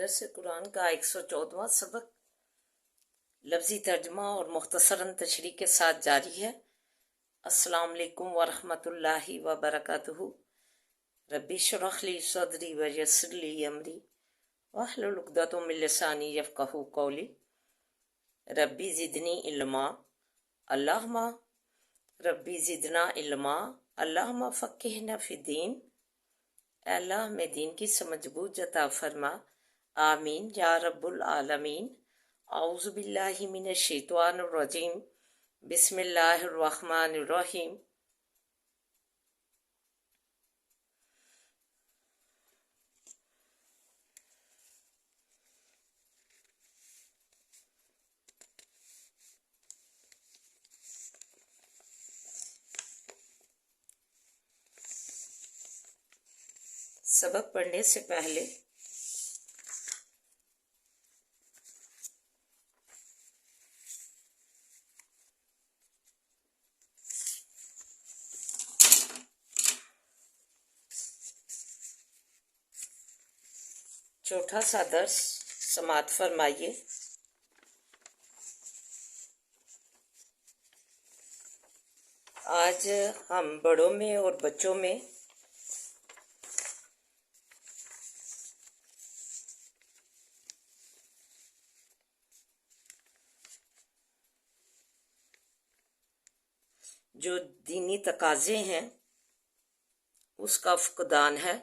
درس قرآن کا 114واں سبق لفظی ترجمہ اور مختصراً تشریح کے ساتھ جاری ہے۔ السلام علیکم ورحمۃ اللہ وبرکاتہ۔ ربی اشرح لی صدری ویسر لی امری واحلل عقدۃ من لسانی یفقہوا قولی۔ ربی زدنی علما اللہم ربی زدنا علما اللہم فقہنا فی الدین۔ اے اللہ ہمیں دین کی سمجھ بوجھ عطا فرما، آمین یا رب العالمین۔ اعوذ باللہ من الشیطان الرجیم، بسم اللہ الرحمن الرحیم۔ سبق پڑھنے سے پہلے چھوٹا سا درس سماعت فرمائیے۔ آج ہم بڑوں میں اور بچوں میں جو دینی تقاضے ہیں اس کا فقدان ہے۔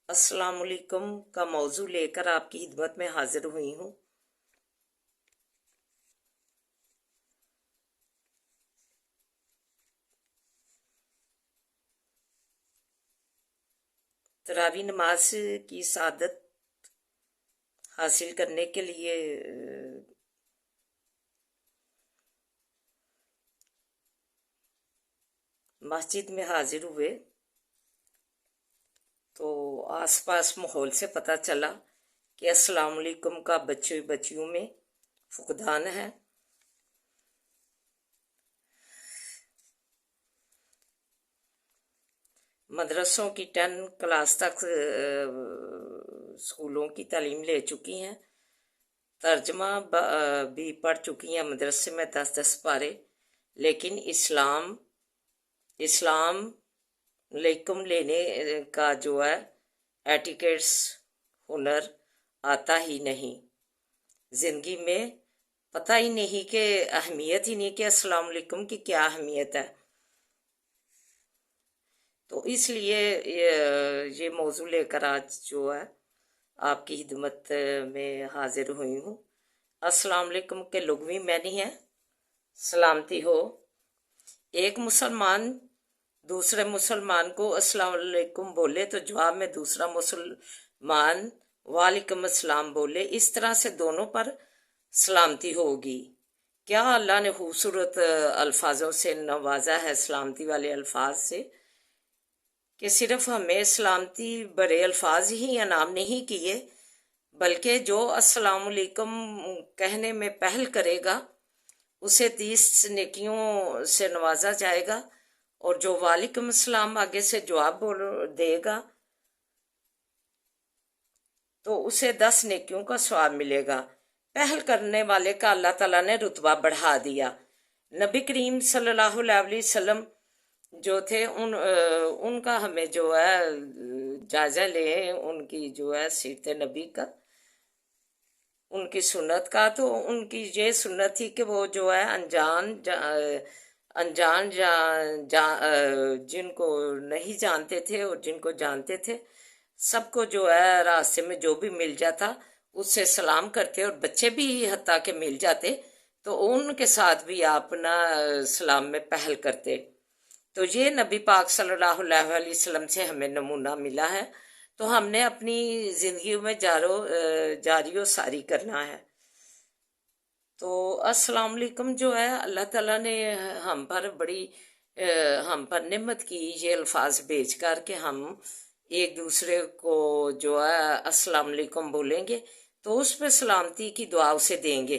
السلام علیکم کا موضوع لے کر آپ کی خدمت میں حاضر ہوئی ہوں۔ تراویح نماز کی سعادت حاصل کرنے کے لیے مسجد میں حاضر ہوئے تو آس پاس ماحول سے پتہ چلا کہ السلام علیکم کا بچیوں میں فقدان ہے۔ مدرسوں کی 10 کلاس تک اسکولوں کی تعلیم لے چکی ہیں، ترجمہ بھی پڑھ چکی ہیں مدرسے میں 10 پارے، لیکن اسلام علیکم لینے کا جو ہے ایٹیکیٹس ہنر آتا ہی نہیں، زندگی میں پتہ ہی نہیں کہ اہمیت ہی نہیں کہ السلام علیکم کی کیا اہمیت ہے۔ تو اس لیے یہ موضوع لے کر آج جو ہے آپ کی خدمت میں حاضر ہوئی ہوں۔ السلام علیکم کے لغوی معنی ہے سلامتی ہو۔ ایک مسلمان دوسرے مسلمان کو السلام علیکم بولے تو جواب میں دوسرا مسلمان وعلیکم السلام بولے، اس طرح سے دونوں پر سلامتی ہوگی۔ کیا اللہ نے خوبصورت الفاظوں سے نوازا ہے، سلامتی والے الفاظ سے، کہ صرف ہمیں سلامتی برے الفاظ ہی انعام نہیں کیے، بلکہ جو السلام علیکم کہنے میں پہل کرے گا اسے 30 نیکیوں سے نوازا جائے گا، اور جو وعلیکم السلام آگے سے جواب دے گا تو اسے 10 نیکیوں کا ثواب ملے گا۔ پہل کرنے والے کا اللہ تعالیٰ نے رتبہ بڑھا دیا۔ نبی کریم صلی اللہ علیہ وسلم جو تھے ان کا ہمیں جو ہے جائزہ لیں، ان کی جو ہے سیرت نبی کا، ان کی سنت کا، تو ان کی یہ سنت تھی کہ وہ جو ہے انجان جن کو نہیں جانتے تھے اور جن کو جانتے تھے سب کو جو ہے راستے میں جو بھی مل جاتا اس سے سلام کرتے، اور بچے بھی حتیٰ کہ مل جاتے تو ان کے ساتھ بھی آپ نا سلام میں پہل کرتے۔ تو یہ نبی پاک صلی اللہ علیہ وسلم سے ہمیں نمونہ ملا ہے، تو ہم نے اپنی زندگی میں جاری و ساری کرنا ہے۔ تو السلام علیکم جو ہے اللہ تعالیٰ نے ہم پر نعمت کی یہ الفاظ بھیج کر کہ ہم ایک دوسرے کو جو ہے السلام علیکم بولیں گے تو اس پہ سلامتی کی دعا اسے دیں گے۔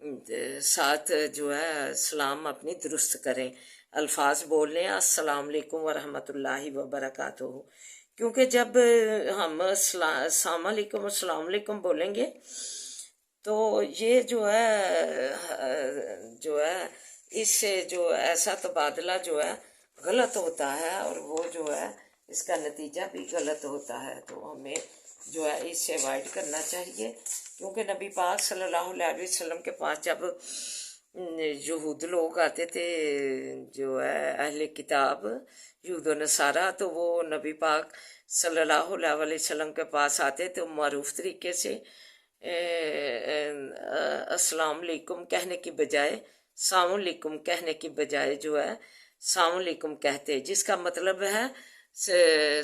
ساتھ جو ہے سلام اپنی درست کریں، الفاظ بول لیں السلام علیکم ورحمۃ اللہ وبرکاتہ، کیونکہ جب ہم السلام علیکم السلام علیکم بولیں گے تو یہ جو ہے اس سے جو ایسا تبادلہ جو ہے غلط ہوتا ہے، اور وہ جو ہے اس کا نتیجہ بھی غلط ہوتا ہے، تو ہمیں جو ہے اس سے اوائڈ کرنا چاہیے، کیونکہ نبی پاک صلی اللہ علیہ وسلم کے پاس جب یہود لوگ آتے تھے، جو ہے اہل کتاب یہود و نصارہ، تو وہ نبی پاک صلی اللہ علیہ وسلم کے پاس آتے تو معروف طریقے سے السلام علیکم کہنے کی بجائے السلام علیکم کہنے کی بجائے جو ہے السلام علیکم کہتے، جس کا مطلب ہے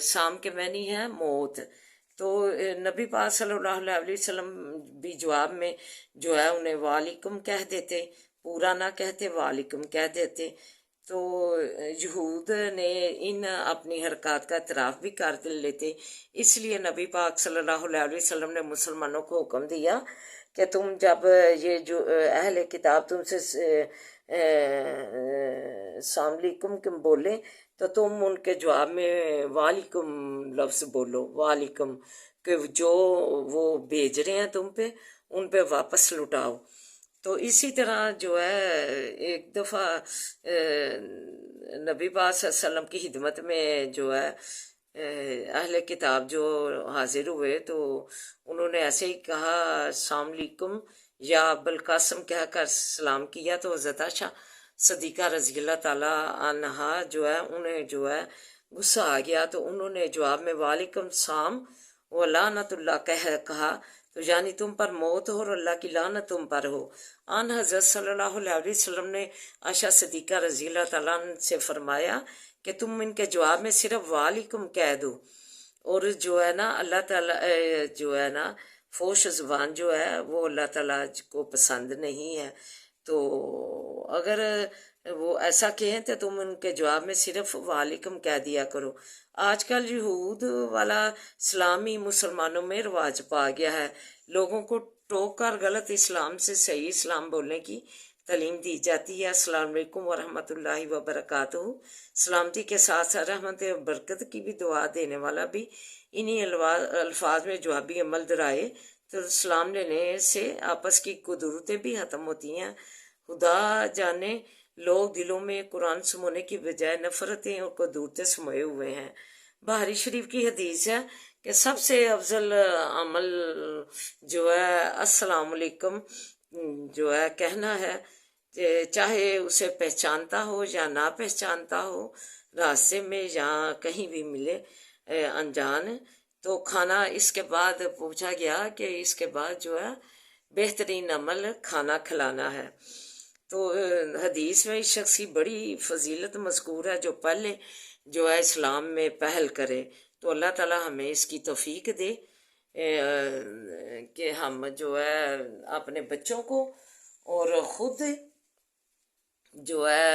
سام کے معنی ہے موت۔ تو نبی پاک صلی اللہ علیہ وسلم بھی جواب میں جو ہے انہیں وعلیکم کہہ دیتے، پورا نہ کہتے وعلیکم کہہ دیتے۔ تو یہود نے ان اپنی حرکات کا اعتراف بھی کر لیتے، اس لیے نبی پاک صلی اللہ علیہ وسلم نے مسلمانوں کو حکم دیا کہ تم جب یہ جو اہل کتاب تم سے السلام علیکم کم بولیں تو تم ان کے جواب میں وعلیکم لفظ بولو، وعلیکم، کہ جو وہ بھیج رہے ہیں تم پہ ان پہ واپس لٹاؤ۔ تو اسی طرح جو ہے ایک دفعہ نبی پاک صلی اللہ علیہ وسلم کی خدمت میں جو ہے اہل کتاب جو حاضر ہوئے تو انہوں نے ایسے ہی کہا السلام علیکم یا ابوالقاسم کہہ کر سلام کیا، تو حضرت عائشہ صدیقہ رضی اللہ تعالیٰ عنہا جو ہے انہیں جو ہے غصہ آ گیا، تو انہوں نے جواب میں وعلیکم السلام و لعنت اللہ کہا، تو یعنی تم پر موت ہو اور اللہ کی لعنت تم پر ہو۔ آن حضرت صلی اللہ علیہ وسلم نے عائشہ صدیقہ رضی اللہ تعالیٰ عنہ سے فرمایا کہ تم ان کے جواب میں صرف وعلیکم کہہ دو، اور جو ہے نا اللہ تعالیٰ جو ہے نا فوش زبان جو ہے وہ اللہ تعالیٰ کو پسند نہیں ہے، تو اگر وہ ایسا کہیں تو تم ان کے جواب میں صرف وعلیکم کہہ دیا کرو۔ آج کل یہود والا اسلامی مسلمانوں میں رواج پا گیا ہے، لوگوں کو ٹوک کر غلط اسلام سے صحیح اسلام بولنے کی تعلیم دی جاتی ہے۔ السلام علیکم ورحمۃ اللہ وبرکاتہ، سلامتی کے ساتھ ساتھ رحمت و برکت کی بھی دعا دینے والا بھی انہی الفاظ میں جوابی عمل درائے تو سلام لینے سے آپس کی قدرتیں بھی ختم ہوتی ہیں۔ خدا جانے لوگ دلوں میں قرآن سمونے کی بجائے نفرتیں اور قدرتیں سموئے ہوئے ہیں۔ بخاری شریف کی حدیث ہے کہ سب سے افضل عمل جو ہے السلام علیکم جو ہے کہنا ہے، چاہے اسے پہچانتا ہو یا نہ پہچانتا ہو، راستے میں یا کہیں بھی ملے انجان۔ تو کھانا اس کے بعد پوچھا گیا کہ اس کے بعد جو ہے بہترین عمل کھانا کھلانا ہے، تو حدیث میں اس شخص کی بڑی فضیلت مذکور ہے جو پہلے جو ہے اسلام میں پہل کرے، تو اللہ تعالیٰ ہمیں اس کی توفیق دے کہ ہم جو ہے اپنے بچوں کو اور خود جو ہے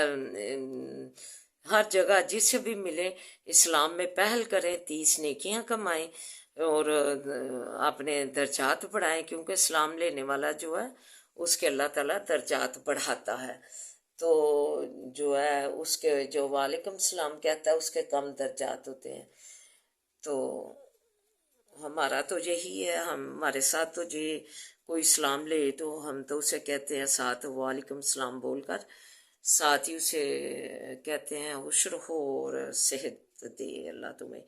ہر جگہ جس سے بھی ملے اسلام میں پہل کریں، 30 نیکیاں کمائیں اور اپنے درجات بڑھائیں، کیونکہ اسلام لینے والا جو ہے اس کے اللہ تعالیٰ درجات بڑھاتا ہے، تو جو ہے اس کے جو وعلیکم السلام کہتا ہے اس کے کم درجات ہوتے ہیں۔ تو ہمارا تو یہی ہے، ہمارے ساتھ تو جی کوئی اسلام لے تو ہم تو اسے کہتے ہیں ساتھ وعلیکم السلام بول کر ساتھ ہی اسے کہتے ہیں عشر ہو اور صحت دے اللہ تمہیں،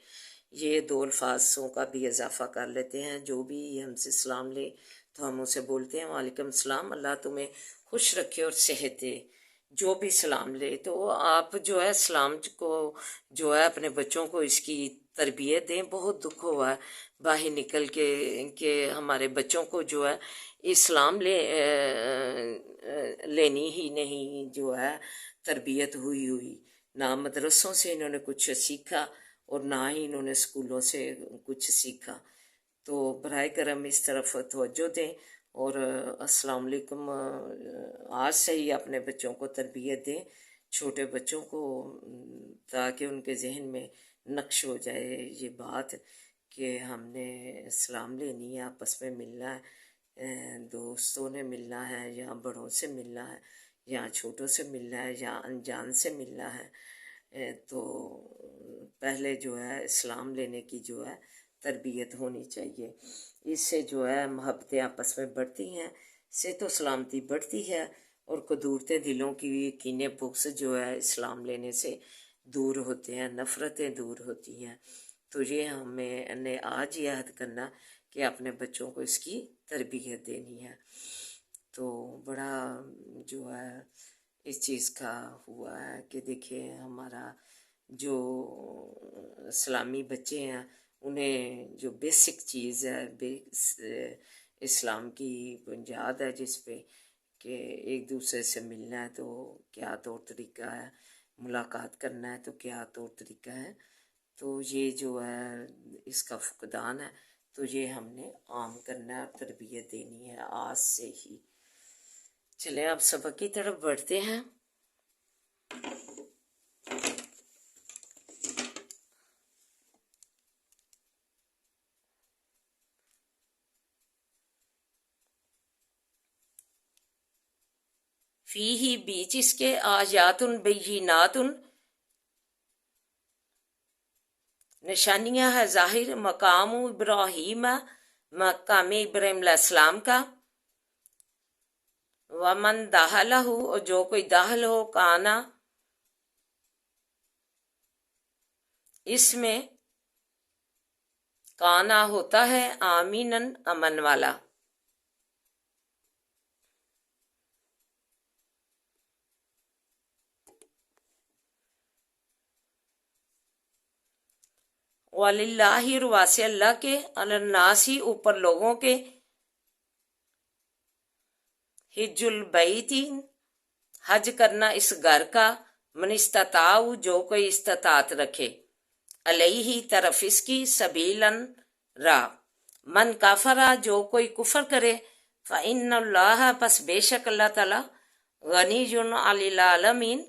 یہ 2 الفاظوں کا بھی اضافہ کر لیتے ہیں۔ جو بھی ہم سے سلام لے تو ہم اسے بولتے ہیں وعلیکم السلام، اللہ تمہیں خوش رکھے اور صحت دے، جو بھی سلام لے۔ تو آپ جو ہے سلام کو جو ہے اپنے بچوں کو اس کی تربیت دیں۔ بہت دکھ ہوا ہے باہر نکل کے کہ ہمارے بچوں کو جو ہے اسلام لینی ہی نہیں جو ہے تربیت ہوئی، نہ مدرسوں سے انہوں نے کچھ سیکھا اور نہ ہی انہوں نے اسکولوں سے کچھ سیکھا، تو براہ کرم اس طرف توجہ دیں اور السلام علیکم آج سے ہی اپنے بچوں کو تربیت دیں، چھوٹے بچوں کو، تاکہ ان کے ذہن میں نقش ہو جائے یہ بات کہ ہم نے سلام لینی ہے، آپس میں ملنا ہے، دوستوں نے ملنا ہے یا بڑوں سے ملنا ہے یا چھوٹوں سے ملنا ہے یا انجان سے ملنا ہے، تو پہلے جو ہے اسلام لینے کی جو ہے تربیت ہونی چاہیے۔ اس سے جو ہے محبتیں آپس میں بڑھتی ہیں، سے تو سلامتی بڑھتی ہے، اور قدورتیں دلوں کی کینے بغض جو ہے اسلام لینے سے دور ہوتے ہیں، نفرتیں دور ہوتی ہیں۔ تو یہ ہمیں نے آج یہ عہد کرنا کہ اپنے بچوں کو اس کی تربیت دینی ہے۔ تو بڑا جو ہے اس چیز کا ہوا ہے کہ دیکھیں ہمارا جو اسلامی بچے ہیں انہیں جو بیسک چیز ہے، اسلام کی بنیاد ہے جس پہ کہ ایک دوسرے سے ملنا ہے تو کیا طور طریقہ ہے، ملاقات کرنا ہے تو کیا طور طریقہ ہے، تو یہ جو ہے اس کا فقدان ہے، تو یہ ہم نے عام کرنا ہے اور تربیت دینی ہے آج سے ہی۔ چلیں اب سبق کی طرف بڑھتے ہیں۔ فی ہی بیچ اس کے آیات بینات نشانیاں ہے ظاہر مقام ابراہیم، مقام ابراہیم علیہ السلام کا، ومن داخلہ، اور جو کوئی داخل ہو، کانا اس میں، کانا ہوتا ہے آمینن امن والا، وَلِلَّهِ، رواسے اللہ کے، علی الناس، اوپر لوگوں کے، حج البیت، حج کرنا اس گھر کا، من استطاع، جو کوئی استطاعت رکھے، علیہ، طرف اس کی، سبیلاً، راہ، من کافرہ، جو کوئی کفر کرے، فإن اللہ، پس بے شک اللہ تعالی، غنی عن العالمین،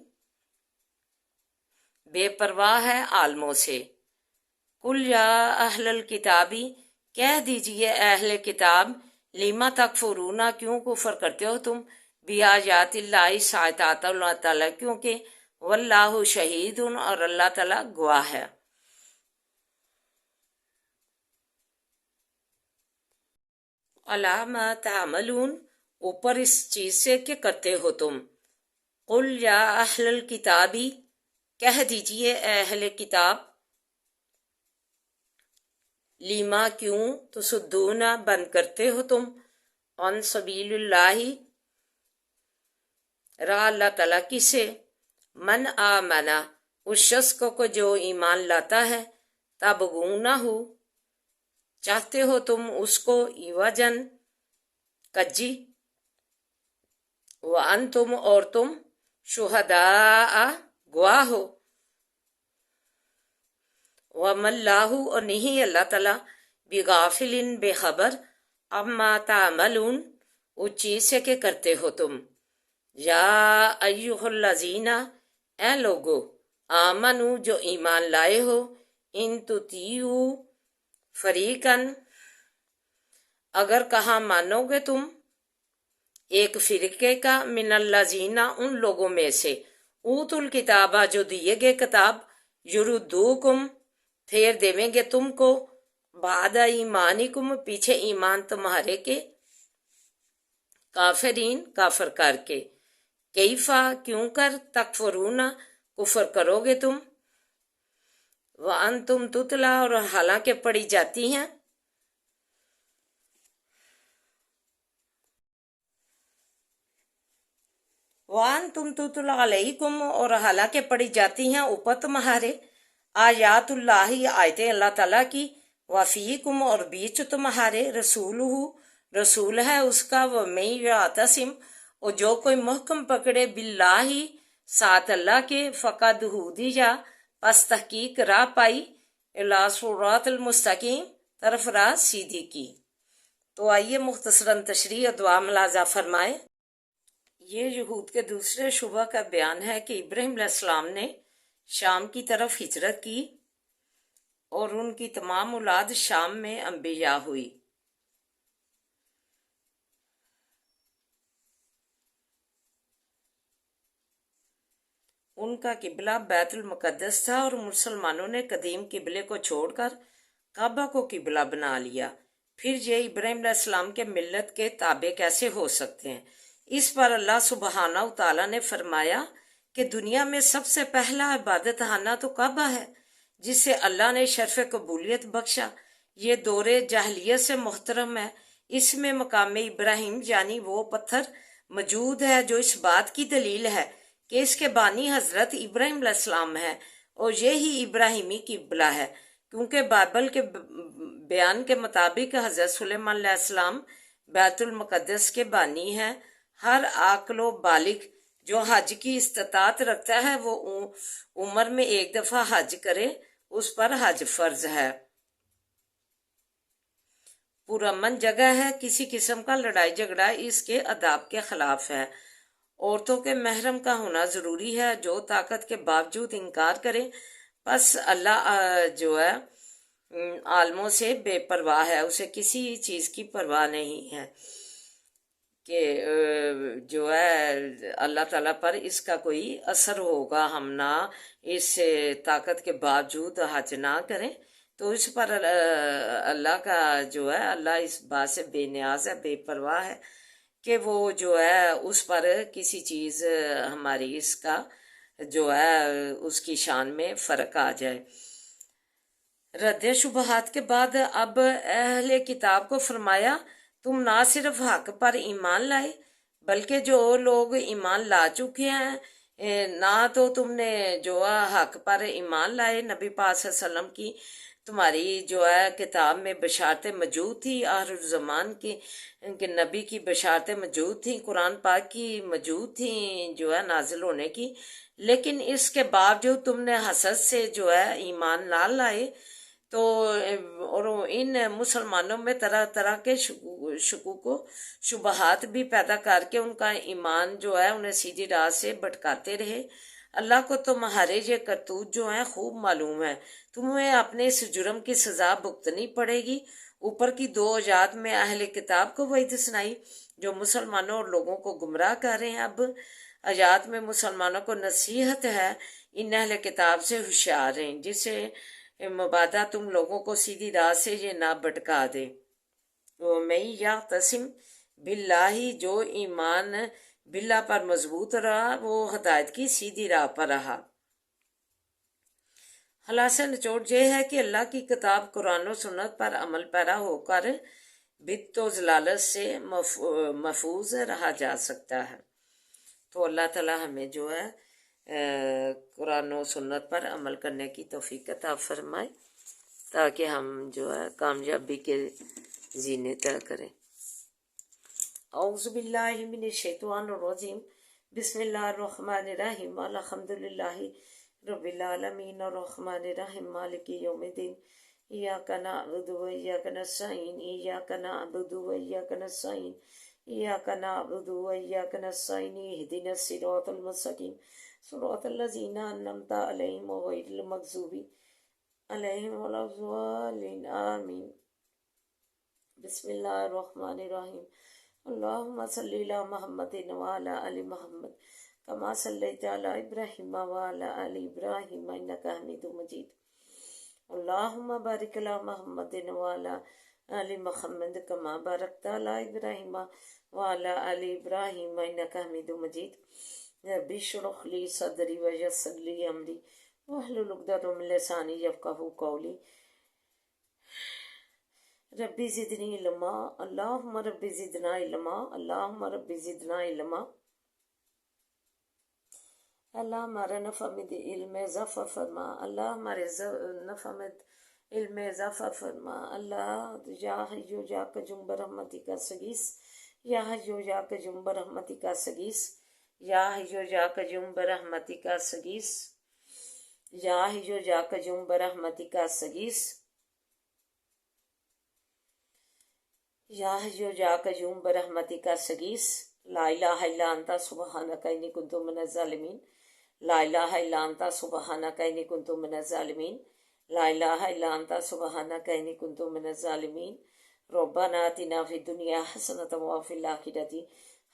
بے پرواہ ہے عالموں سے۔ قل یا اہل الکتابی، کہہ دیجئے اہل کتاب، لما تکفرون، کیوں کفر کرتے ہو تم، بآیات اللہ، آیات اللہ تعالیٰ، کیونکہ واللہ شہید، اور اللہ تعالیٰ گواہ ہے۔ علی ما تعملون، اوپر اس چیز سے کہ کرتے ہو تم۔ قل یا اہل الکتابی، کہہ دیجئے اہل کتاب، لیما، کیوں، تصدون، بند کرتے ہو تم، عن سبیل اللہ، راہ اللہ تعالیٰ کی سے، من آمنا، اس شخص کو جو ایمان لاتا ہے، تبغونہ، چاہتے ہو تم اس کو، عوجن، کجی، وانتم، اور تم، شہداء، گواہ ہو، وما اللہ، اور نہیں اللہ تعالیٰ، بغافل، بے خبر، اما تعملون، اس چیز سے کہ کرتے ہو تم۔ یا ایھا الذین، اے لوگو، آمنو، جو ایمان لائے ہو، ان تطیعوا فریقاً، اگر کہا مانو گے تم ایک فرقے کا، من الذین، ان لوگوں میں سے، اوتوا الکتابہ، جو دیے گئے کتاب، یردوکم، پھیر دیویں گے تم کو، بعد ایمانکم، پیچھے ایمان تمہارے کے، کافرین، کافر کر کے، کیفا، کیوں کر، تکفرون، کفر کرو گے تم، وانتم تتلا، اور حالانکہ پڑھی جاتی ہیں، وانتم تتلا علیکم، اور حالانکہ پڑھی جاتی ہیں اوپر تمہارے، آیات اللہ، آیتیں اللہ تعالیٰ کی، وفیکم، اور بیچ تمہارے، رسولہ، رسول ہے اس کا، ومن یعتصم، اور جو کوئی محکم پکڑے، باللہ، ساتھ اللہ کے، فقد ہدی، پس تحقیق راہ پائی، الی صراط المستقیم، طرف راہ سیدھی کی۔ تو آئیے مختصراً تشریح اور دعا ملاحظہ فرمائیں۔ یہ یہود کے دوسرے شبہ کا بیان ہے کہ ابراہیم علیہ السلام نے شام کی طرف ہجرت کی اور ان کی تمام اولاد شام میں انبیاء ہوئی۔ ان کا قبلہ بیت المقدس تھا اور مسلمانوں نے قدیم قبلے کو چھوڑ کر کعبہ کو قبلہ بنا لیا۔ پھر یہ ابراہیم علیہ السلام کے ملت کے تابع کیسے ہو سکتے ہیں؟ اس پر اللہ سبحانہ تعالیٰ نے فرمایا کہ دنیا میں سب سے پہلا عبادت خانہ تو کعبہ ہے، جسے اللہ نے شرف قبولیت بخشا۔ یہ دور جاہلیت سے محترم ہے۔ اس میں مقام ابراہیم یعنی وہ پتھر موجود ہے جو اس بات کی دلیل ہے کہ اس کے بانی حضرت ابراہیم علیہ السلام ہے، اور یہی ابراہیمی قبلہ ہے، کیونکہ بائبل کے بیان کے مطابق حضرت سلیمان علیہ السلام بیت المقدس کے بانی ہیں۔ ہر عاقل و بالغ جو حج کی استطاعت رکھتا ہے وہ عمر میں ایک دفعہ حج کرے، اس پر حج فرض ہے۔ پرامن جگہ ہے، کسی قسم کا لڑائی جھگڑا اس کے آداب کے خلاف ہے۔ عورتوں کے محرم کا ہونا ضروری ہے۔ جو طاقت کے باوجود انکار کرے، پس اللہ جو ہے عالموں سے بے پرواہ ہے، اسے کسی چیز کی پرواہ نہیں ہے کہ جو ہے اللہ تعالیٰ پر اس کا کوئی اثر ہوگا، ہم نہ اس طاقت کے باوجود حج نہ کریں، تو اس پر اللہ کا جو ہے اللہ اس بات سے بے نیاز ہے، بے پرواہ ہے کہ وہ جو ہے اس پر کسی چیز ہماری اس کا جو ہے اس کی شان میں فرق آ جائے۔ رد شبہات کے بعد اب اہل کتاب کو فرمایا تم نہ صرف حق پر ایمان لائے بلکہ جو لوگ ایمان لا چکے ہیں نہ تو تم نے جو حق پر ایمان لائے۔ نبی پاک صلی اللہ علیہ وسلم کی تمہاری جو ہے کتاب میں بشارتیں موجود تھی، آخر الزمان کی کہ نبی کی بشارتیں موجود تھیں، قرآن پاک کی موجود تھیں جو ہے نازل ہونے کی، لیکن اس کے باوجود تم نے حسد سے جو ہے ایمان نہ لائے۔ تو اور ان مسلمانوں میں طرح طرح کے شکوک و شبہات بھی پیدا کر کے ان کا ایمان جو ہے انہیں سیدھی راہ سے بھٹکاتے رہے۔ اللہ کو تمہارے یہ کرتوت جو ہیں خوب معلوم ہے، تمہیں اپنے اس جرم کی سزا بھگتنی پڑے گی۔ اوپر کی 2 آیات میں اہل کتاب کو وعید سنائی جو مسلمانوں اور لوگوں کو گمراہ کر رہے ہیں۔ اب آیات میں مسلمانوں کو نصیحت ہے، ان اہل کتاب سے ہوشیار رہیں، جسے مبادہ تم لوگوں کو سیدھی راہ سے یہ نہ بھٹکا دے۔ وَمَن یعتصم باللہ، جو ایمان باللہ پر مضبوط رہا وہ ہدایت کی سیدھی راہ پر رہا۔ خلاصہ نچوڑ یہ ہے کہ اللہ کی کتاب قرآن و سنت پر عمل پیرا ہو کر بدعت و ضلالت سے محفوظ رہا جا سکتا ہے۔ تو اللہ تعالیٰ ہمیں جو ہے قرآن و سنت پر عمل کرنے کی توفیق عطا فرمائے تاکہ ہم جو ہے کامیابی کے زینے طے کریں۔ اعوذ باللہ من الشیطان الرجیم، بسم اللہ الرحمن الرحیم، الحمدللہ رب العالمین الرحمن الرحیم مالک یوم الدین، ایاک نعبد و ایاک نستعین، ایاک نعبد و ایاک نستعین، ایاک نعبد و ایاک نستعین، اہدنا الصراط المستقیم صراط الذین انعمت علیہم غیر المغضوب علیہم ولا الضالین آمین۔ بسم اللہ الرحمن الرحیم، اللہم صلی علی محمد وعلی آل محمد کما صلیت علی ابراہیم وعلی آل ابراہیم انک حمید مجید، اللہم بارک علی محمد وعلی آل محمد کما بارکت علی ابراہیم وعلی آل ابراہیم انک حمید مجید، رب اشرح لی صدری ویسر لی امری واحلل عقدۃ من لسانی یفقہوا قولی، ربی زدنی علما، اللہم ربی زدنا علما، اللہم ربی زدنا علما۔ اللہ ہمارا نفع میں علم میں اضافہ فرما، اللہ ہمارے نفع میں علم میں اضافہ فرما، اللہ یا حیو یا قیوم برحمتک استغیث، یا حیو یا قیوم برحمتک استغیث، یا حیو یا قیوم برحمتک استغیث، یا حیو یا قیوم برحمتک استغیث، یا حیو یا قیوم برحمتک استغیث۔ لا الہ الا انت سبحانک انی کنت من الظالمین، لا الہ الا انت سبحانک انی کنت من الظالمین، لا الہ الا انت سبحانک انی کنت من الظالمین۔ ربنا آتنا فی الدنیا حسنۃ وفی الآخرۃ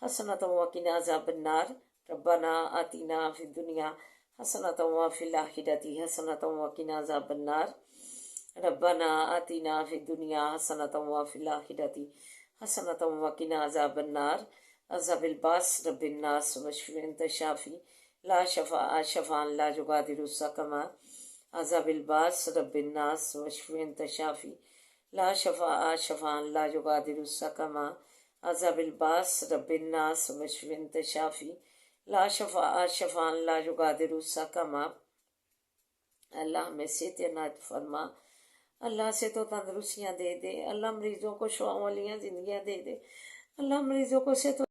حسنۃ وقنا عذاب النار، ربنا آتنا فی الدنیا حسنة وفي الآخرة حسنة وقنا عذاب النار ربنا آتنا في الدنيا حسنة وفي الآخرة حسنة وقنا عذاب النار عذاب الباس رب الناس واشف أنت شافي لا شفاء شفاء لا يغادر سقما عذاب الباس رب الناس واشف أنت شافي لا شفاء شفاء لا يغادر سقما عذاب الباس رب الناس واشف أنت شافي لا شفاء شفاء لا يغادر سقما اللہ ہمیں صحت عنایت فرما، اللہ سے تو تندرستیاں دے دے، اللہ مریضوں کو شفاؤں والیاں زندگیاں دے دے، اللہ مریضوں کو صحت